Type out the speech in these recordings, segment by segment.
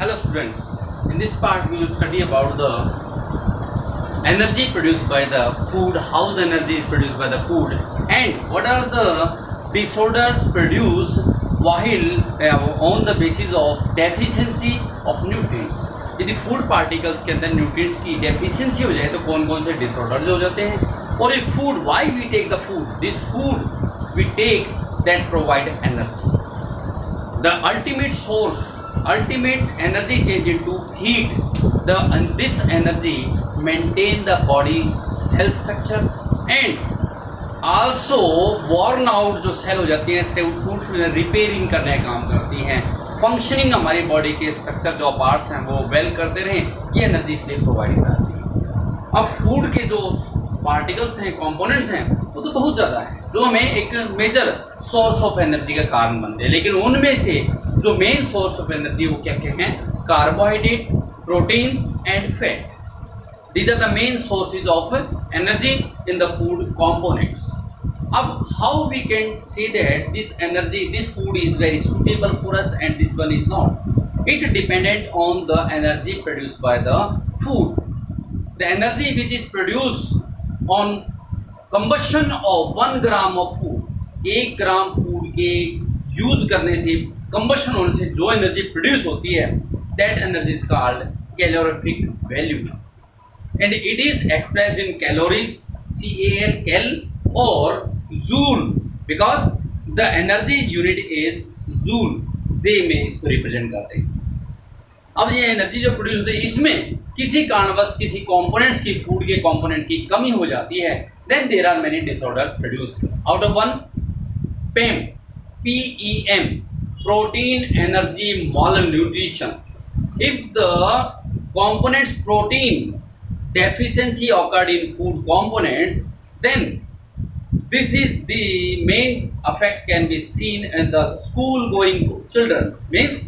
Hello students, in this part we will study about the energy produced by the food, how the energy is produced by the food and what are the disorders produced while on the basis of deficiency of nutrients. यदि food particles के अंदर nutrients की deficiency हो जाए तो कौन कौन से डिसऑर्डर्स हो जाते हैं और ये food why we take the food, this food we take that provide energy, the ultimate source, ultimate energy change into heat, and this energy maintain the body cell structure and also worn out जो cell हो जाती हैं टूट repairing करने का काम करती हैं, फंक्शनिंग हमारी बॉडी के स्ट्रक्चर जो पार्ट्स हैं वो वेल करते रहें, ये एनर्जी इसलिए प्रोवाइड कराती है। अब फूड के जो पार्टिकल्स हैं, कंपोनेंट्स हैं, वो तो बहुत ज़्यादा है जो हमें एक मेजर सोर्स ऑफ एनर्जी का कारण बनते हैं, लेकिन उनमें से जो मेन सोर्स ऑफ एनर्जी वो क्या क्या हैं? Carbohydrate, proteins and fat. These are the main sources of energy in the food components. अब how we can say that this energy, this food is very suitable for us and this one is not? It dependent on the energy produced by the food. The energy which is produced on combustion of 1 gram of food, 1 gram food के use करने से, combustion होने से जो energy produce होती है, that energy is called calorific value and it is expressed in calories, CAL, cal, और joule, because the energy unit is joule, J में इसको रिप्रेजेंट करते हैं। अब ये एनर्जी जो प्रोड्यूस होती है, इसमें किसी कारणवश किसी कंपोनेंट्स की, फूड के कंपोनेंट की कमी हो जाती है, then there are many disorders produced. Out of one, PEM, PEM, protein energy malnutrition. If the components protein deficiency occurred in food components, then this is the main effect can be seen in the school going children, means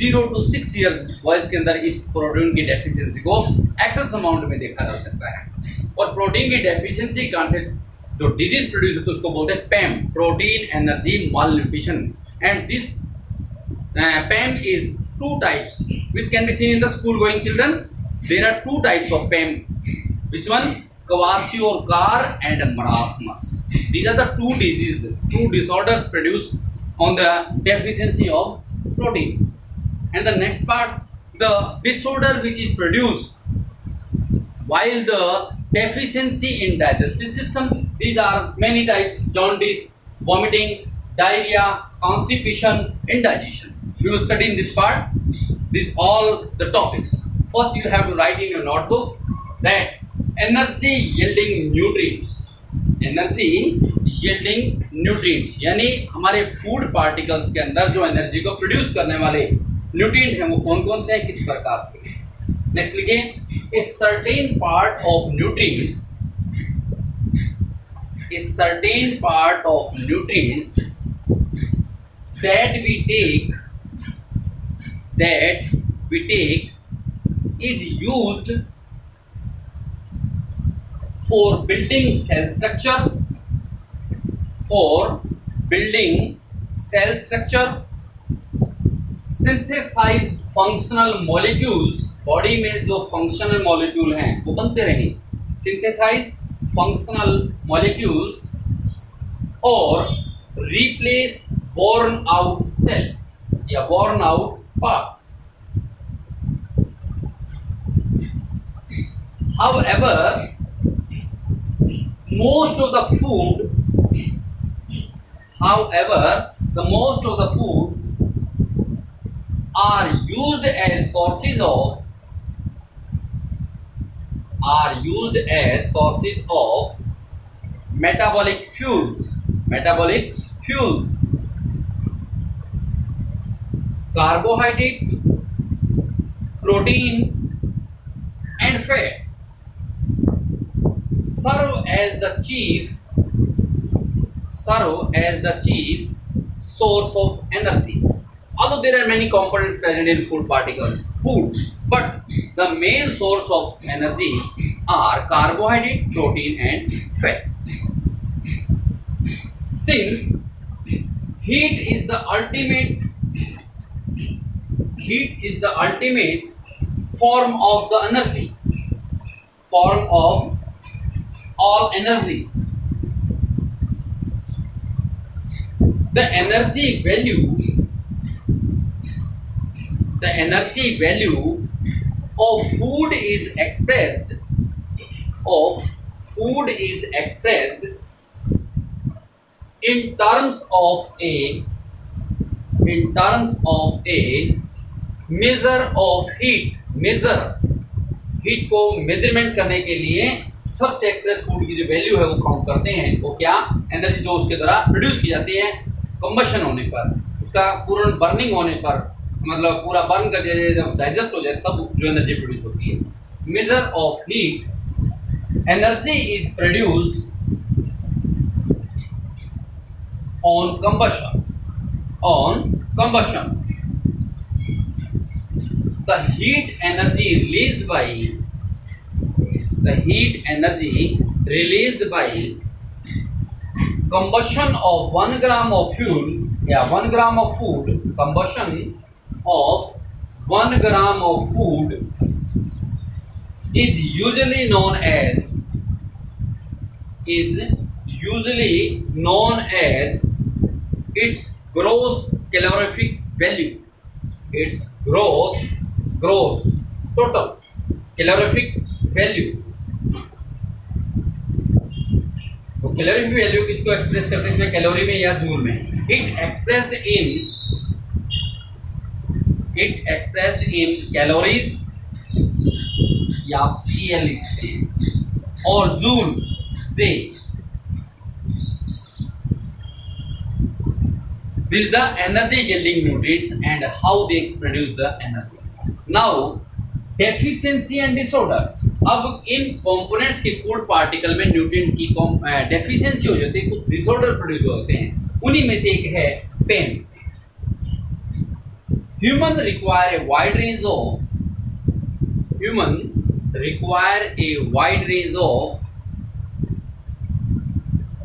0 to 6 year boys के अंदर इस protein की deficiency को excess amount में देखा जा सकता है। और प्रोटीन की डेफिशिएंसी कॉन्सेप्ट जो डिजीज प्रोड्यूस होती है उसको बोलते हैं PEM, protein energy malnutrition, and this PEM is 2 types which can be seen in the school going children. There are 2 types of PEM. Which one? Kwashiorkor and marasmus. These are the 2 diseases, 2 disorders produced on the deficiency of protein. And the next part, the disorder which is produced while the deficiency in digestive system. These are many types: jaundice, vomiting, diarrhea, constipation, indigestion. We will study in this part these all the topics. First you have to write in your notebook that energy yielding nutrients, energy yielding nutrients यानी हमारे food particles के अंदर जो energy को produce करने वाले nutrient हैं वो कौन कौन से हैं, किस प्रकार से। नेक्स्ट लिखिए, a certain part of nutrients, a certain part of nutrients that we take is used for building cell structure, synthesize functional molecules, body में जो फंक्शनल मॉलिक्यूल हैं वो बनते रहें, synthesize functional molecules, और replace worn out cell या worn out parts. However, most of the food are used as sources of metabolic fuels, carbohydrate, protein and fats serve as the chief source of energy. Although there are many components present in food particles, but the main source of energy are carbohydrate, protein and fat. Since heat is the ultimate heat is the ultimate form of the energy, form of all energy. The energy value of food is expressed in terms of a measure of heat को measurement करने के लिए सबसे express food की जो value है वो count करते हैं। वो क्या, एनर्जी जो उसके द्वारा प्रोड्यूस की जाती है कंबशन होने पर, उसका पूर्ण बर्निंग होने पर, मतलब पूरा बर्न कर दिया जाए, जब डाइजेस्ट हो जाए तब जो एनर्जी प्रोड्यूस होती है। Measure of heat, energy is produced on combustion. The heat energy released by combustion of 1 gram of fuel, 1 gram of food, combustion of 1 gram of food is usually known as its gross calorific value, its gross total calorific value। तो calorie value किसको express करते हैं इसमें, calorie में या joule में। It expressed in calories या आप CL लिखते हैं, और जूल से। This is the energy yielding nutrients and how they produce the energy. Now deficiency and disorders। अब इन कंपोनेंट्स की फूड पार्टिकल में न्यूट्रिएंट की डेफिशिएंसी हो जाती है, कुछ डिसऑर्डर प्रोड्यूस होते हैं, उन्हीं में से एक है PEM. Human require a wide range of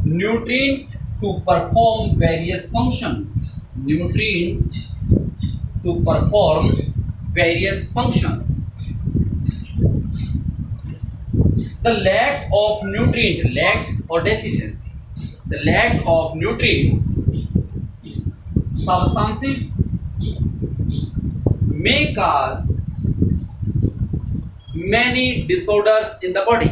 nutrient to perform various function, The lack of nutrient, lack or deficiency, the lack of nutrients substances may cause many disorders in the body,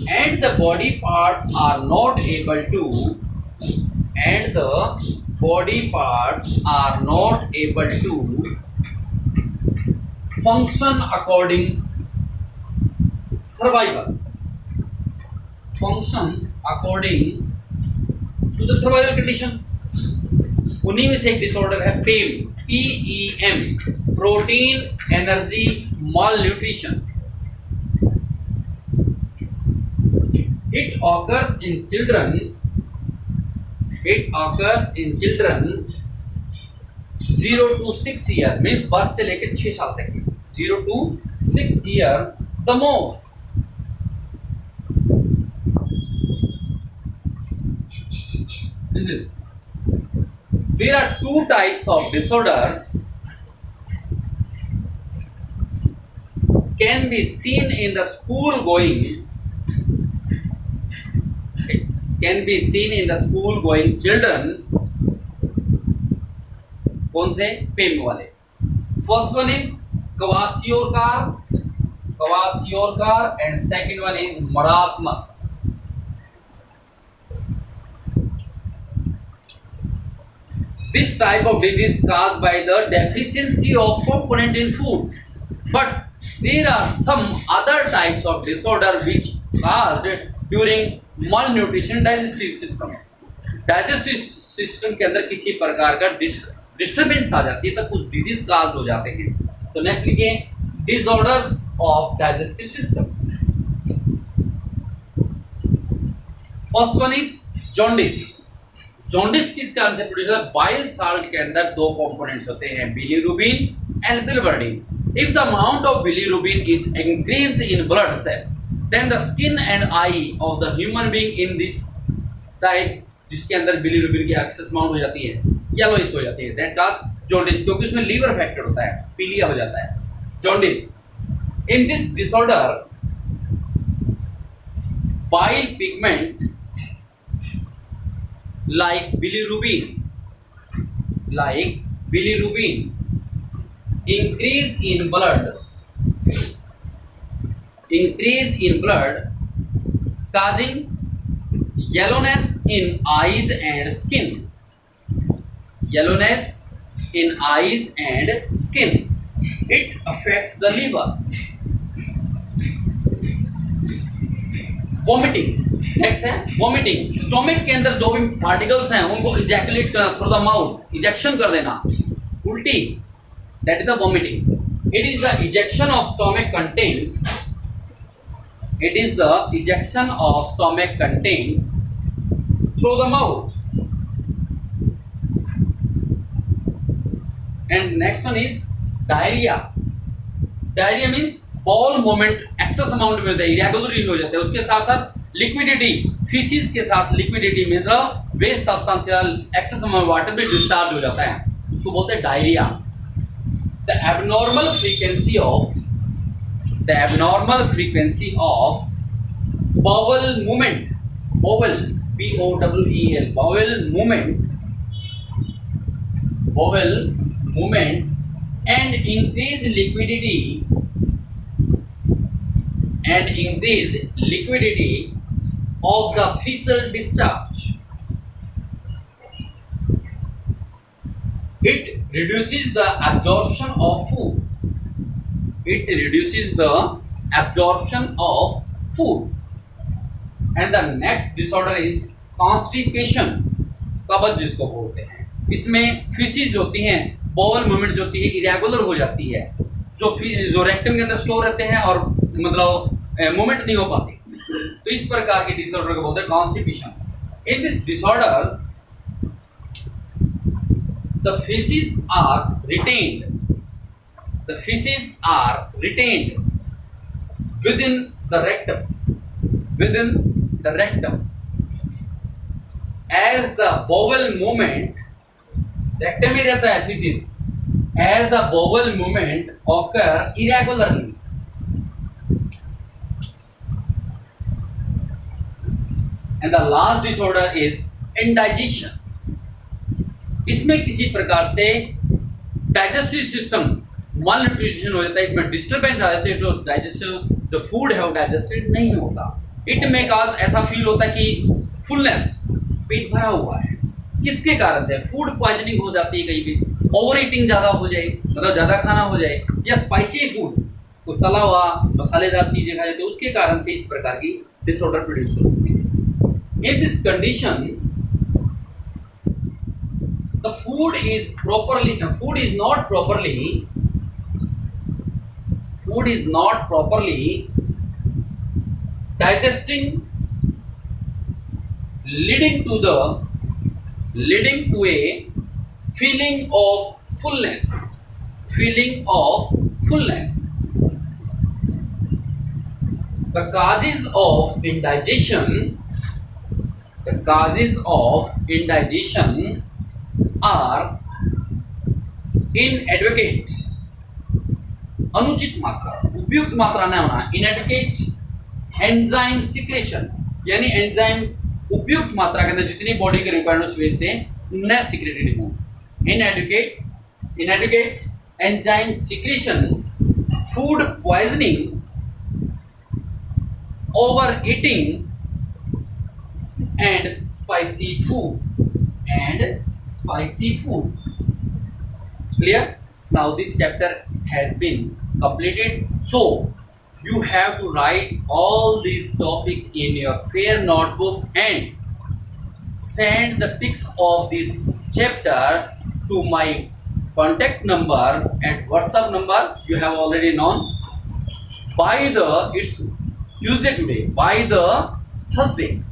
and the body parts are not able to function according to the survival condition। उन्हीं में से एक disorder है PEM, protein energy malnutrition। It occurs in children 0 to 6 years, means birth से लेकर 6 साल तक, 0 to 6 year the most। There are two types of disorders can be seen in the school going children। कौन से, PEM वाले। First one is kwashiorkor and second one is marasmus. This type of disease caused by the deficiency of component in food, but there are some other types of disorder which caused during malnutrition digestive system। Digestive system के अंदर किसी प्रकार का disturbance आ जाती है तब कुछ disease cause हो जाते हैं। तो नेक्स्ट लिखिए disorders of digestive system. First one is jaundice. Jaundice किस कारण से प्रोड्यूस होता है, बाइल साल्ट के अंदर दो कंपोनेंट्स होते हैं, bilirubin and biliverdin. If the amount of bilirubin is increased in blood cell, then the skin and eye of the human being in this type जिसके अंदर बिलीरुबिन की एक्सेस अमाउंट हो जाती है, येलोइश हो जाती है, दैट काज जॉन्डिस, क्योंकि उसमें लीवर अफेक्टेड होता है, पीलिया हो जाता है, jaundice. In this disorder bile pigment like bilirubin increase in blood causing yellowness in eyes and skin, it affects the liver. Vomiting, next है वॉमिटिंग। स्टोमक के अंदर जो भी पार्टिकल्स हैं उनको ejaculate through the mouth, ejection कर देना, उल्टी, that is the vomiting. It is the ejection of stomach content through the mouth. And next one is diarrhoea. Diarrhoea means ball moment excess amount में होता है, irregular हो जाता है, उसके साथ साथ लिक्विडिटी, फीसिस के साथ लिक्विडिटी मतलब वेस्ट सब्सटेंस का एक्सेस अमाउंट वाटर भी डिस्चार्ज हो जाता है, उसको बोलते हैं diarrhoea. The abnormal frequency of bowel movement, bowel BOWEL, bowel movement and increase liquidity of the fecal discharge. It reduces the absorption of food. And the next disorder is constipation, कब्ज जिसको बोलते हैं। इसमें फीसिस होती हैं, bowel movement जो होती है इरेगुलर हो जाती है, जो रेक्टम के अंदर स्टोर रहते हैं और मतलब मूवमेंट नहीं हो पाती, तो इस प्रकार के डिसऑर्डर को बोलते हैं constipation. In this disorder the feces are retained within the rectum as the bowel movement, rectum में रहता है feces, as the bowel movement occur irregularly. And the last disorder is indigestion. इसमें किसी प्रकार से डाइजेस्टिव सिस्टम malnutrition हो जाता है, इसमें डिस्टर्बेंस आ जाती है, जो डाइजेस्टिव जो फूड है वो डाइजेस्टेड नहीं होता। इट में काज ऐसा फील होता है कि फुलनेस, पेट भरा हुआ है, किसके कारण से? फूड पॉइजनिंग हो जाती है, कहीं भी ओवर ईटिंग ज़्यादा हो जाए, मतलब ज़्यादा खाना हो जाए, या स्पाइसी फूड, तो तला हुआ मसालेदार चीज़ें खाए, तो उसके कारण से इस प्रकार की डिसऑर्डर प्रोड्यूस होती है। In this condition, the food is not properly digesting, leading to a feeling of fullness. The causes of indigestion are inadequate, अनुचित मात्रा, उपयुक्त मात्रा न होना, inadequate एंजाइम सिक्रेशन, यानी एंजाइम उपयुक्त मात्रा के अंदर जितनी बॉडी के रिक्वायरमेंट उस वजह से न सिक्रेटेड हो, inadequate enzyme secretion, food poisoning, overeating and spicy food. Clear? Now this chapter has been completed, so you have to write all these topics in your fair notebook and send the pics of this chapter to my contact number and WhatsApp number you have already known. It's Tuesday today, by the Thursday